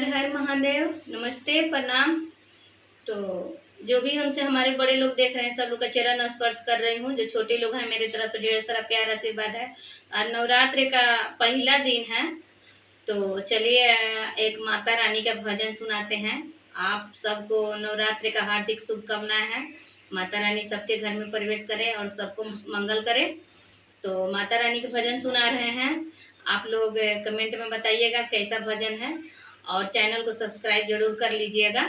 हर हर महादेव। नमस्ते, प्रणाम। तो जो भी हमसे हमारे बड़े लोग देख रहे हैं, सब लोग का चरण स्पर्श कर रही हूँ। जो छोटे लोग हैं, मेरी तरफ से ढेर सारा प्यार आशीर्वाद है। आज नवरात्रि का पहला दिन है, तो चलिए एक माता रानी का भजन सुनाते हैं। आप सबको नवरात्रि का हार्दिक शुभकामनाएं हैं। माता रानी सबके घर में प्रवेश करें और सबको मंगल करे। तो माता रानी के भजन सुना रहे हैं। आप लोग कमेंट में बताइएगा कैसा भजन है, और चैनल को सब्सक्राइब जरूर कर लीजिएगा।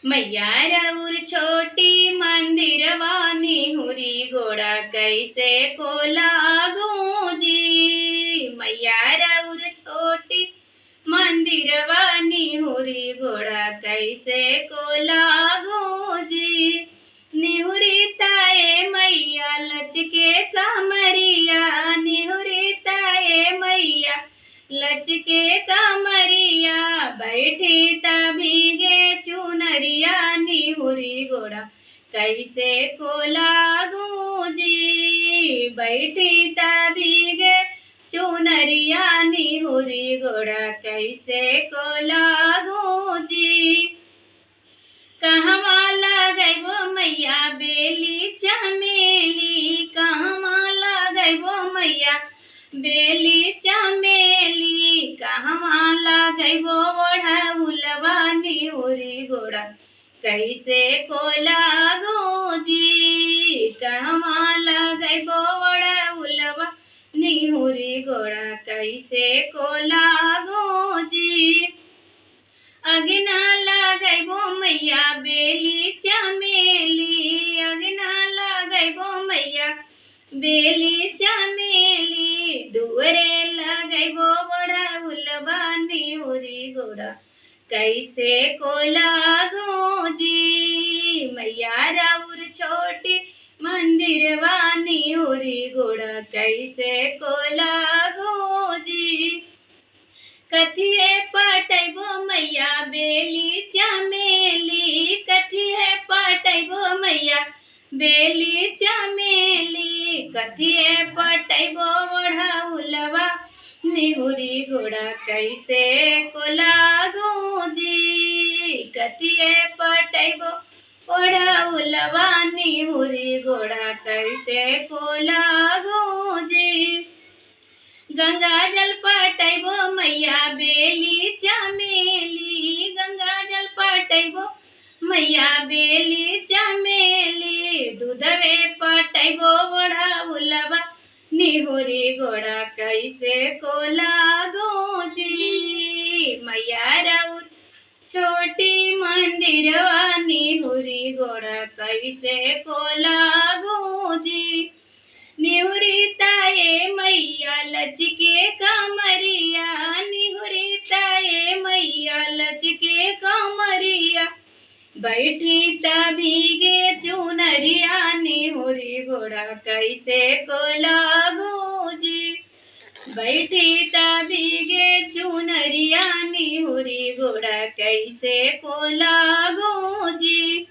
मैया रउर छोटी मंदिर वानी हुरी गोड़ा कैसे को लागू जी। मैया रउर छोटी मंदिर वानी हुरी गोड़ा कैसे को लागू जी। निहुरी ताए मैया लचके कमरिया, निहुरी ताए मैया लचके कमरिया, बैठी तभीगे चुनरिया निहुरी गोड़ा कैसे को लागू जी। बैठी तभीगे चुनरिया निहुरी गोड़ा कैसे को लागू जी। कहवा लगैबो मैया बेली चमेली, कहवा लगैबो मैया बेली चमेली, कहवा लगैबो ओढ़ौलवा निहुरी गोड़ा कैसे को लागू जी। कहवा लगैबो ओढ़ौलवा निहुरी गोड़ा कैसे को लागू जी। अगना लगैबो मैया बेली चमेली, अगना लगैबो मैया बेली चमेली, दुअरे लगैबो ओढ़ौलवा निहुरी गोड़ा कैसे को लागू जी। मैया रउर छोटी मंदिर वानी निहुरी गोड़ा कैसे को लागू जी। कथिए पटैबो मैया बेली चमेली, कथिए पटैबो मैया बेली चमेली, कथिए पटैबो ओढ़ौलवा निहुरी गोड़ा कैसे को लागू जी। कथिए पटैबो ओढ़ौलवा निहुरी गोड़ा कैसे को लागू जी। गंगा जल पटैबो मैया बेली चमेली, गंगा जल पटैबो मैया बेली चमेली, दूधवे पटैबो ओढ़ौलवा निहुरी गोड़ा कैसे को लागू जी। मैया रउर छोटी मंदिरवा निहुरी गोड़ा कैसे को लागू जी। निहुरी ताए मैया लचके कमरिया, निहुरी ताए मैया लचके कमरिया, बैठी तभीगे चुनरिया निहुरी गोड़ा कैसे को लागू जी। बैठी तभीगे चुनरिया निहुरी गोड़ा कैसे को लागू जी।